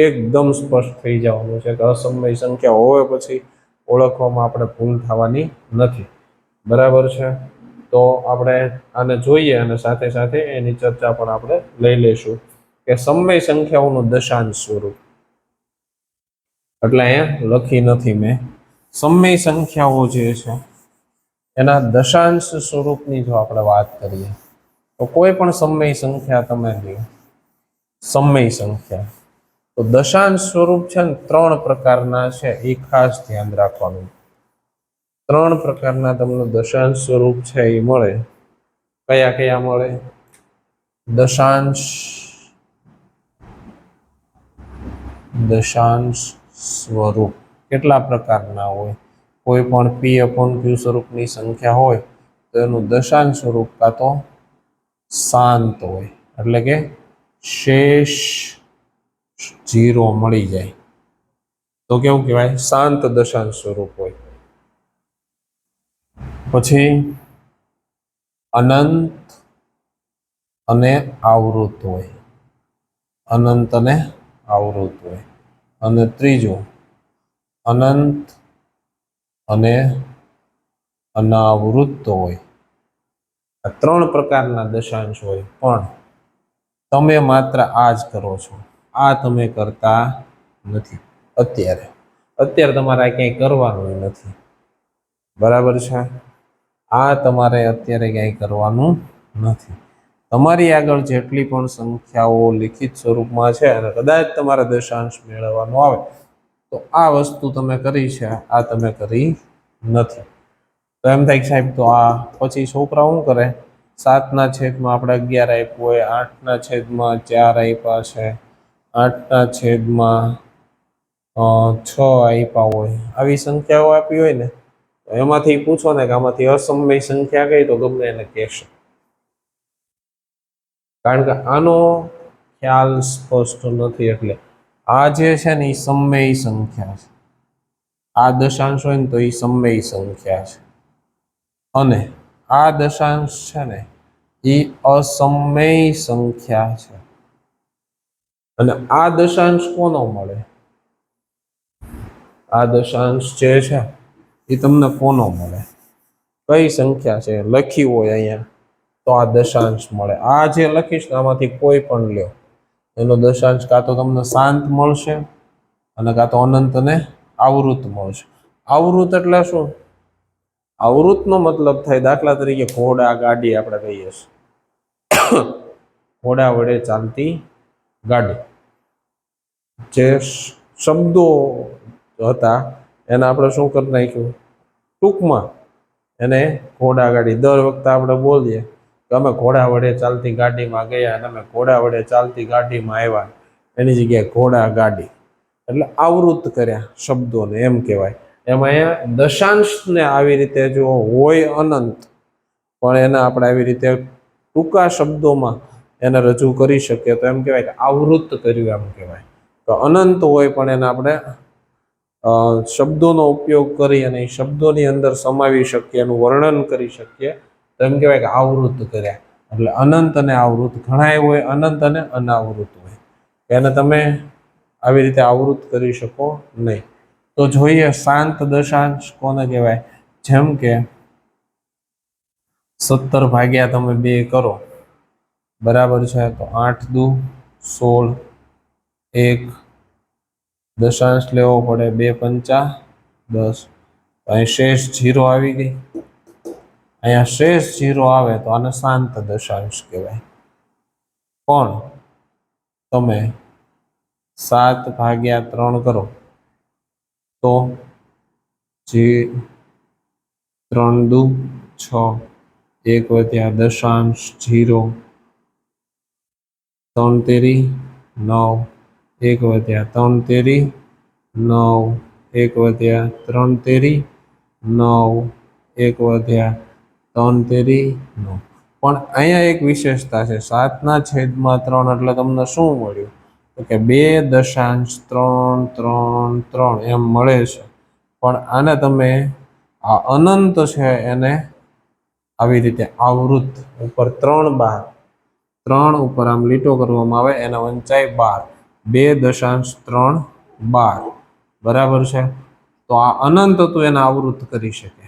એકદમ સ્પષ્ટ થઈ જવાનું છે કે અસમય સંખ્યા હોય પછી ઓળખવામાં આપણે ભૂલ થવાની નથી. બરાબર છે. તો આપણે આને જોઈએ અને સાથે સાથે એની ચર્ચા પણ આપણે લઈ લઈશું કે સમય સંખ્યાઓનું દશાંશ સ્વરૂપ. એટલે અહીંયા લખી નથી મેં. સમય સંખ્યાઓ જે છે એના દશાંશ સ્વરૂપની જો આપણે વાત કરીએ તો કોઈ પણ સમય સંખ્યા તમે લ્યો, સમય સંખ્યા, તો દશાંશ સ્વરૂપ છે ને 3 પ્રકારના છે, એ ખાસ ધ્યાન રાખવાનું. 3 પ્રકારના તમને દશાંશ સ્વરૂપ છે એ મળે. કયા કયા મળે? દશાંશ સ્વરૂપ કેટલા પ્રકારના હોય? કોઈ પણ p/q સ્વરૂપની સંખ્યા હોય તો એનું દશાંશ સ્વરૂપ કાં તો શાંત હોય, એટલે કે શેષ 0 મળી જાય તો કેવું કહેવાય? શાંત દશાંશ સ્વરૂપ હોય. પછી અનંત અને આવૃત હોય, અનંત અને આવૃત હોય. અને ત્રીજું અનંત અને અનાવૃત હોય. આ 3 પ્રકારના દશાંશ હોય, પણ તમે માત્ર આ જ કરો છો, આ તમે કરતા નથી. અત્યારે તમારે ક્યાંય કરવાનું નથી. બરાબર છે. આ તમારે અત્યારે ક્યાંય કરવાનું નથી. તમારી આગળ જેટલી પણ સંખ્યાઓ લિખિત સ્વરૂપમાં છે અને કદાચ તમારે દશાંશ મેળવવાનો આવે તો આ વસ્તુ તમે કરી છે, આ તમે કરી નથી. તો એમ થાય કે સાહેબ તો આ પછી છોકરા શું કરે, 7/11 આપ્યું હોય, 8/4 આપ્યા છે, 8/6 આપ્યા હોય, આવી સંખ્યાઓ આપી હોય ને તો એમાંથી પૂછો ને કે આમાંથી અસમય સંખ્યા કઈ, તો ગમે એને કહેશે. કારણ કે આનો ખ્યાલ સ્પષ્ટ નથી. એટલે આ જે છે ને એ સમય સંખ્યા છે. આ દશાંશ હોય ને તો એ સમય સંખ્યા છે, અને આ દશાંશ છે ને એ અસમય સંખ્યા છે. અને આ દશાંશ કોનો મળે? આ દશાંશ જે છે એ તમને કોનો મળે? કઈ સંખ્યા છે લખી હોય અહીંયા તો આ દશાંશ મળે. આ જે લખીશ આમાંથી કોઈ પણ લ્યો, એનો દશાંશ કાં તો તમને શાંત મળશે અને કાં તો અનંત અને આવૃત મળશે. આવૃત એટલે શું? આવૃતનો મતલબ થાય, દાખલા તરીકે ઘોડા ગાડી આપણે કહીએ છીએ, ઘોડા વડે ચાલતી ગાડી. જે શબ્દો હતા એને આપણે શું કરી નાખ્યું, ટૂંકમાં એને ઘોડા ગાડી. દર વખતે આપણે બોલીએ કે અમે ઘોડા વડે ચાલતી ગાડીમાં ગયા અને અમે ઘોડા વડે ચાલતી ગાડીમાં આવ્યા, એની જગ્યાએ ઘોડા ગાડી. એટલે આવૃત કર્યા શબ્દોને, એમ કહેવાય. એમાં અહીંયા દશાંશને આવી રીતે જો હોય અનંત, પણ એને આપણે આવી રીતે ટૂંકા શબ્દોમાં એને રજૂ કરી શકીએ તો એમ કહેવાય કે આવૃત કર્યું, એમ કહેવાય. તો અનંત હોય પણ એને આપણે શબ્દોનો ઉપયોગ કરી અને એ શબ્દોની અંદર સમાવી શકીએ, એનું વર્ણન કરી શકીએ તો એમ કહેવાય કે આવૃત કર્યા. એટલે અનંત અને આવૃત ઘણાય હોય, અનંત અને અનાવૃત હોય. એને તમે આવી રીતે આવૃત કરી શકો નહીં. તો જોઈએ શાંત દશાંશ કોને કહેવાય? જેમ કે 17 ભાગ્યા તમે 2 કરો, બરાબર છે, તો 8 દુ 16, 1 દશાંશ લેવો પડે, 2 પંચા 10. અહીં શેષ 0 આવી ગઈ. અહીંયા શેષ 0 આવે તો આને શાંત દશાંશ કહેવાય. પણ તમે 7/3 કરો તો જે 3 દુ 6, 1 વધ્યા દશાંશ 0, 3 તેરી 9, 1 વધ્યા 3 તેરી 9, 1 વધ્યા 3 તેરી 9, 1 વધ્યા 3 તેરી 9. પણ અહીંયા એક વિશેષતા છે, 7/3 એટલે તમને શું મળ્યું? તો કે 2.333 એમ મળે છે. પણ આને તમે આ અનંત છે એને આવી રીતે આવૃત ઉપર 3 બાર 3 ઉપર આમ લીટો કરવામાં આવે, એના ઊંચાઈ 12, 2.312 બરાબર છે. તો આ અનંત હતું એને આવૃત કરી શકે.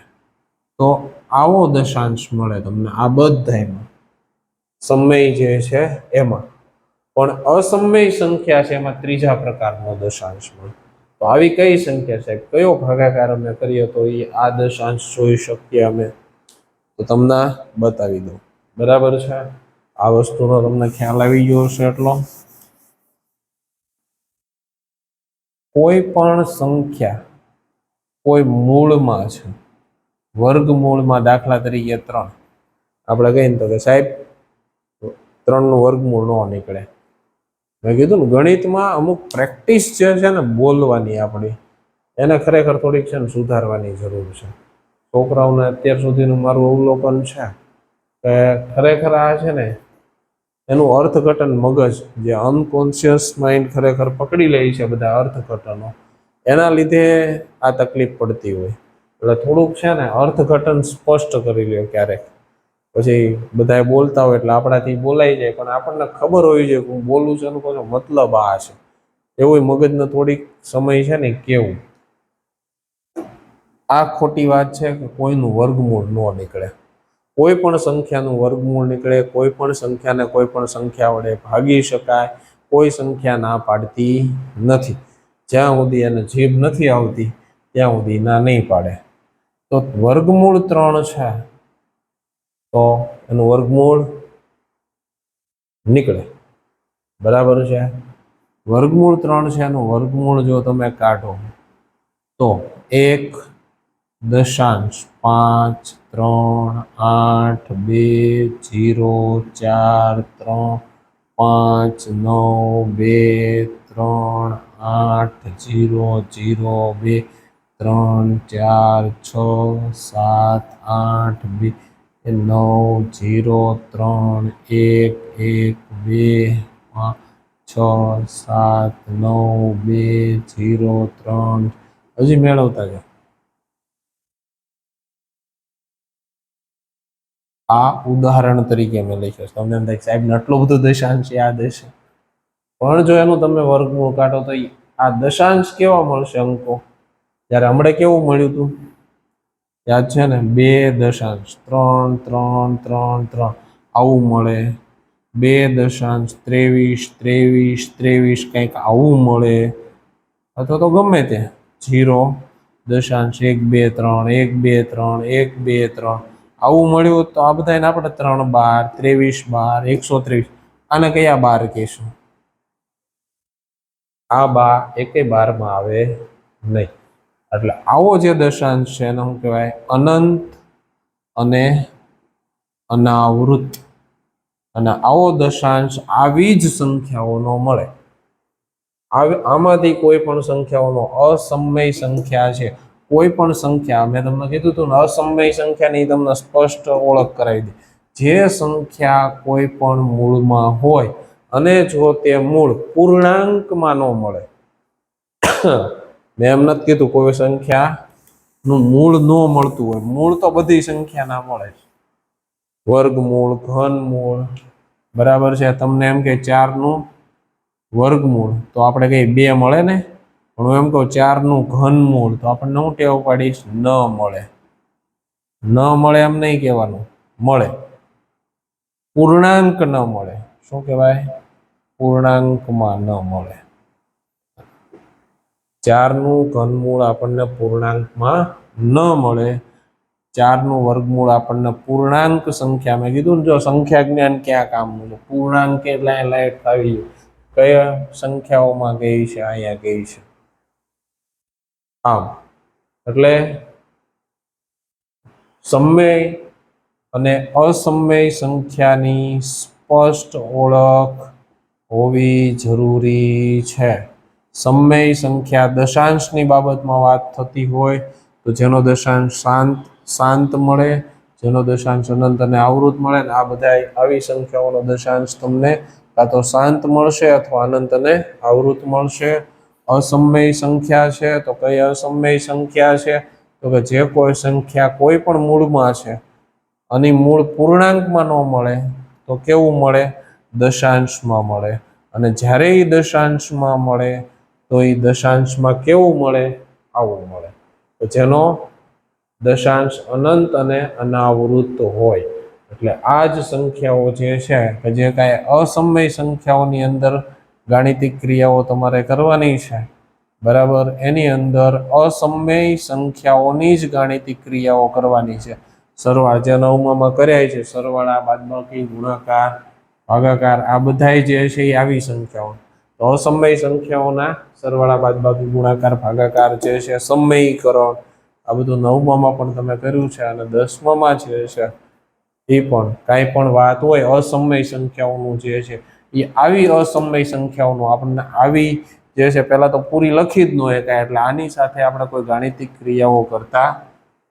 તો આવો દશાંશ મળે તમને આ બધામાં, સમય જે છે એમાં. પણ અસમય સંખ્યા છે એમાં ત્રીજા પ્રકારનો દશાંશ મળે. તો આવી કઈ સંખ્યા છે, કયો ભાગાકાર અમે કરીએ તો એ આ દશાંશ જોઈ શકીએ અમે, તો તમને બતાવી દઉં. બરાબર છે, આ વસ્તુનો તમને ખ્યાલ આવી ગયો હશે. એટલો કોઈ પણ સંખ્યા કોઈ મૂળમાં છે, વર્ગમૂળમાં, દાખલા તરીકે 3, આપણે કહીએ ને તો કે સાહેબ 3નું વર્ગમૂળ ન નીકળે. મેં કીધું ને ગણિતમાં અમુક પ્રેક્ટિસ જે છે ને બોલવાની આપણી, એને ખરેખર થોડીક છે ને સુધારવાની જરૂર છે. છોકરાઓને અત્યાર સુધીનું મારું અવલોકન છે કે ખરેખર આ છે ને એનું અર્થઘટન મગજ, જે અનકોન્શિયસ માઇન્ડ ખરેખર પકડી લે છે બધા અર્થઘટનો, એના લીધે આ તકલીફ પડતી હોય. એટલે થોડુંક છે ને અર્થઘટન સ્પષ્ટ કરી લ્યો ક્યારેક. પછી બધા બોલતા હોય એટલે આપણાથી બોલાઈ જાય, પણ આપણને ખબર હોવી જોઈએ કે હું બોલું છું એનો કોઈ મતલબ આ છે, એવું મગજને થોડીક સમય છે ને કેવું. આ ખોટી વાત છે કે કોઈનું વર્ગમૂળ ન નીકળે. કોઈ પણ સંખ્યાનું વર્ગમૂળ નીકળે, કોઈ પણ સંખ્યાને કોઈ પણ સંખ્યા વડે ભાગી શકાય, કોઈ સંખ્યા ના પાડતી નથી. જ્યાં સુધી એને જીભ નથી આવતી ત્યાં સુધી ના નહીં પાડે. તો વર્ગમૂળ 3 છે તો એનું વર્ગમૂળ નીકળે. બરાબર છે, વર્ગમૂળ 3 છે એનું વર્ગમૂળ જો તમે કાઢો તો 1, 2, 3, 8, 2, 0, 4, 8, 2, 1, 1, 2, 3, હજી મેળવતા જાઓ. આ ઉદાહરણ તરીકે મેં લખ્યું છે. તમને એમ થાય સાહેબ આટલું બધું દશાંશ યાદ હશે, પણ જો એનું તમે વર્ગમૂળ કાઢો તો આ દશાંશ કેવા મળશે અંકો? જ્યારે હમણાં કેવું મળ્યું હતું યાદ છે ને, 2.33333 આવું મળે. 2.232323 કંઈક આવું મળે, અથવા તો ગમે તે 0.123 આવું મળ્યું. તો આ બધાને આપણે 3 બાર, 23 બાર, 123, આને કયા બાર કહીશું? આ બા એકે બારમાં આવે નહીં. એટલે આવો જે દશાંશ છે એને શું કહેવાય? અનંત અને અનાવૃત. અને આવો દશાંશ આવી જ સંખ્યાઓનો મળે. આમાંથી કોઈ પણ સંખ્યાઓનો અસમય સંખ્યા છે, કોઈ પણ સંખ્યા, મેં તમને કીધું હતું ને અસમય સંખ્યાની તમને સ્પષ્ટ ઓળખ કરાવી દે. જે સંખ્યા કોઈ પણ મૂળમાં હોય અને જો તે મૂળ પૂર્ણાંકમાં ન મળે, મેં એમ નથી કીધું કોઈ સંખ્યાનું મૂળ ન મળતું હોય, મૂળ તો બધી સંખ્યાના મળે. વર્ગમૂળ, ઘનમૂળ, બરાબર છે. તમને એમ કે 4નું વર્ગમૂળ તો આપણે કઈ 2 મળે ને, પણ હું એમ કહું 4નું ઘનમૂળ તો આપણને શું ટેવ પાડીશ? ન મળે. ન મળે એમ નહીં કહેવાનું, મળે. પૂર્ણાંક ન મળે. શું કહેવાય? પૂર્ણાંકમાં ન મળે. 4નું ઘનમૂળ આપણને પૂર્ણાંકમાં ન મળે. 4નું વર્ગમૂળ આપણને પૂર્ણાંક સંખ્યા, મેં કીધું ને જો સંખ્યા જ્ઞાન ક્યાં કામનું છે, પૂર્ણાંક એટલે લાઈટ આવી ગયું કયા સંખ્યાઓમાં ગઈ છે, અહીંયા ગઈ છે આમ. એટલે સમય અને અસમય સંખ્યાની સ્પષ્ટ ઓળખ હોવી જરૂરી છે. સમય સંખ્યા દશાંશની બાબતમાં વાત થતી હોય તો જેનો દશાંશ શાંત મળે, જેનો દશાંશ અનંત અને આવૃત મળે, ને આ બધા આવી સંખ્યાઓનો દશાંશ તમને કાં તો શાંત મળશે અથવા અનંત અને આવૃત મળશે. અસમય સંખ્યા છે તો કઈ અસમય સંખ્યા છે, તો કે જે કોઈ સંખ્યા કોઈ પણ મૂળમાં છે અને મૂળ પૂર્ણાંકમાં ન મળે તો કેવું મળે, દશાંશમાં મળે, અને જ્યારે એ દશાંશમાં મળે તો એ દશાંશમાં કેવું મળે, આવું મળે. તો જેનો દશાંશ અનંત અને અનાવૃત હોય, એટલે આ જ સંખ્યાઓ જે છે કે જે કાંઈ અસમય સંખ્યાઓની અંદર ગાણિતિક ક્રિયાઓ તમારે કરવાની છે, બરાબર, એની અંદર અસમય સંખ્યાઓની જ ગાણિતિક ક્રિયાઓ કરવાની છે. સરવાળા જે 9માં કર્યા છે, સરવાળા, બાદબાકી, ગુણાકાર, ભાગાકાર, આ બધાય જે છે એ આવી સંખ્યાઓ. તો અસમય સંખ્યાઓના સરવાળા, બાદબાકી, ગુણાકાર, ભાગાકાર જે છે, સમયીકરણ, આ બધું 9માં પણ તમે કર્યું છે, અને 10માં જે છે એ પણ કાંઈ પણ વાત હોય અસમય સંખ્યાઓનું જે છે એ આવી અસમય સંખ્યાઓનું આપણને આવી જે છે પહેલાં તો પૂરી લખી જ ન શકાય, એટલે આની સાથે આપણે કોઈ ગાણિતિક ક્રિયાઓ કરતા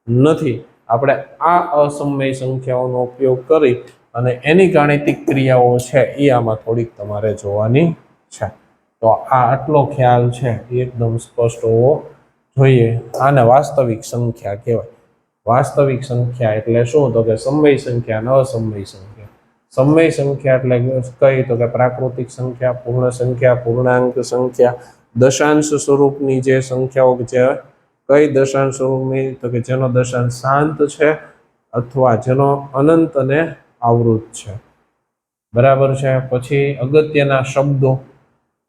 નથી. આપણે આ અસમય સંખ્યાઓનો ઉપયોગ કરી અને એની ગાણિતિક ક્રિયાઓ છે એ આમાં થોડીક તમારે જોવાની છે. તો આ આટલો ખ્યાલ છે એ એકદમ સ્પષ્ટ હોવો જોઈએ. આને વાસ્તવિક સંખ્યા કહેવાય. વાસ્તવિક સંખ્યા એટલે શું, તો કે સમય સંખ્યા અને અસમય સંખ્યા. સમય સંખ્યા એટલે કઈ, તો કે પ્રાકૃતિક સંખ્યા, પૂર્ણ સંખ્યા, પૂર્ણાંક સંખ્યા, દશાંશ સ્વરૂપની જે સંખ્યાઓ, જે કઈ દશાંશ સ્વરૂપની, તો કે જેનો દશાંશ શાંત છે અથવા જેનો અનંત અને આવૃત છે, બરાબર છે. પછી અગત્યના શબ્દો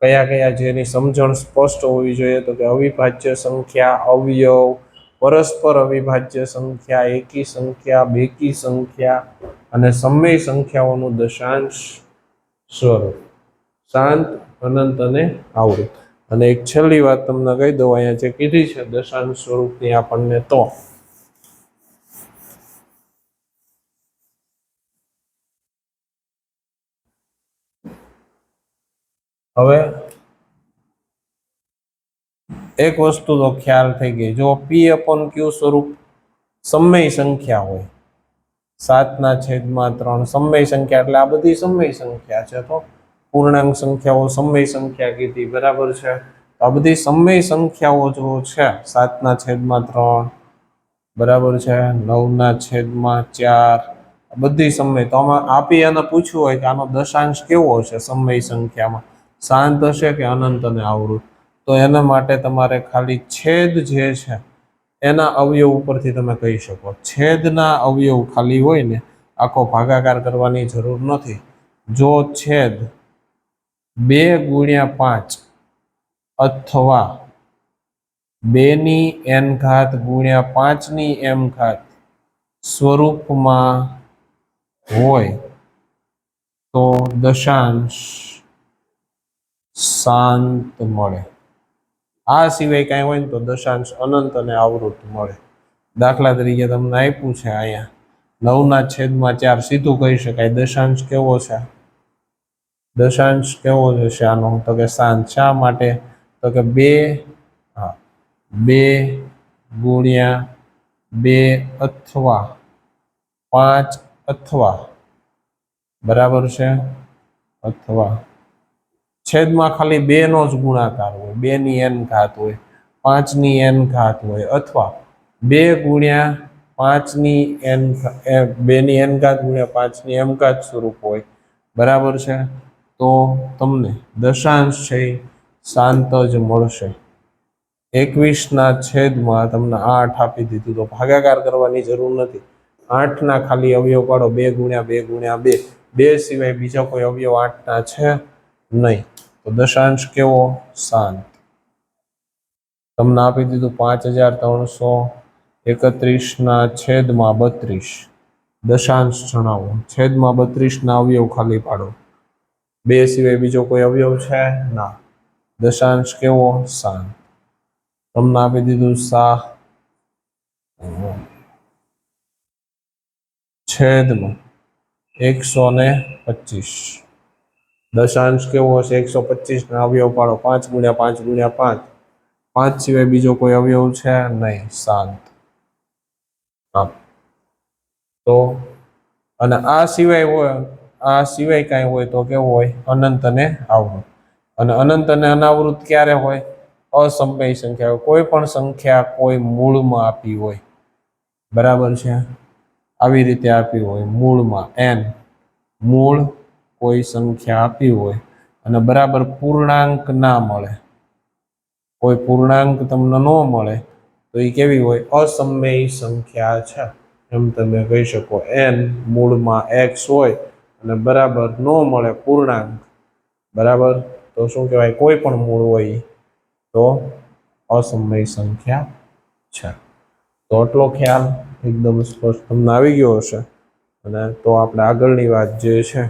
કયા કયા, જેની સમજણ સ્પષ્ટ હોવી જોઈએ, તો કે અવિભાજ્ય સંખ્યા, અવયવ, પરસ્પર અવિભાજ્ય સંખ્યા, એકી સંખ્યા, બેકી સંખ્યા અને સમય સંખ્યાઓનું દશાંશ સ્વરૂપ, શાંત, અનંત અને આવૃત. અને એક છેલ્લી વાત તમને કહી દઉં, અહીંયા જે કીધી છે દશાંશ સ્વરૂપની આપણને, તો હવે એક વસ્તુ તો ખ્યાલ થઈ ગઈ, જો P/Q સ્વરૂપ સમય સંખ્યા હોય, 7/3 સમય સંખ્યા, એટલે આ બધી સમય સંખ્યા છે. તો પૂર્ણાંક સંખ્યાઓ સમય સંખ્યા કીધી, બરાબર છે. આ બધી સમય સંખ્યાઓ જો છે, 7/3, બરાબર છે, 9/4, બધી સમય. તો આમાં આપી અને પૂછવું હોય કે આનો દશાંશ કેવો હશે સમય સંખ્યામાં, શાંત હશે કે અનંત અને આવૃત, તો એના માટે તમારે ખાલી છેદ જે છે એના અવયવ ઉપરથી તમે કહી શકો. છેદના અવયવ ખાલી હોય ને, આખો ભાગાકાર કરવાની જરૂર નથી. જો છેદ 2/5 અથવા 2n/5 સ્વરૂપમાં હોય તો દશાંશ શાંત મળે. આ સિવાય કાંઈ હોય ને તો દશાંશ અનંત અને આવૃત મળે. દાખલા તરીકે તમને આપ્યું છે અહીંયા 9/4, સીધું કહી શકાય દશાંશ કેવો છે, દશાંશ કેવો છે આનો, તો કે શાંત. શા માટે, તો કે 2/2 અથવા 5 અથવા, બરાબર છે, અથવા છેદમાં ખાલી 2 નો જ ગુણાકાર હોય, 2n હોય, 5n હોય, અથવા 2/5 સ્વરૂપ હોય, બરાબર છે. તો તમને દશાંશ છે શાંત જ મળશે. 21/, તમને 8 આપી દીધું તો ભાગાકાર કરવાની જરૂર નથી. 8ના ખાલી અવયવ પાડો, 2/2 2 સિવાય બીજા કોઈ અવયવ 8ના છે નહીં, તો દશાંશ કેવો, શાંત. તમને આપી દીધું 5381 31/32 દશાંશ જણાવો. છેદમાં 32 અવયવ ખાલી પાડો. 2 સિવાય બીજો કોઈ અવયવ છે? ના. દશાંશ કેવો? શાંત. તમને આપી દીધું છેદમાં 125. દશાંશ કેવો હશે? 125 ના અવયવ પાડો. 5 × 5 × 5. 5 સિવાય બીજો કોઈ અવયવ છે? નહીં. શાંત. તો અને આ સિવાય હોય, આ સિવાય કાંઈ હોય તો કેવું હોય? અનંત અને આવૃત. અને અનંત અને અનાવૃત ક્યારે હોય? અસમય સંખ્યા હોય. કોઈ પણ સંખ્યા કોઈ મૂળમાં આપી હોય, બરાબર છે, આવી રીતે આપી હોય મૂળમાં n, મૂળ કોઈ સંખ્યા આપી હોય અને બરાબર પૂર્ણાંક ના મળે, કોઈ પૂર્ણાંક તમને ન મળે તો એ કેવી હોય? અસમય સંખ્યા છે એમ તમે કહી શકો. n મૂળમાં x હોય અને બરાબર ન મળે પૂર્ણાંક, બરાબર, તો શું કહેવાય? કોઈ પણ મૂળ હોય તો અસમય સંખ્યા છે. તો આટલો ખ્યાલ એકદમ સ્પષ્ટ તમને આવી ગયો હશે. અને તો આપણે આગળની વાત જે છે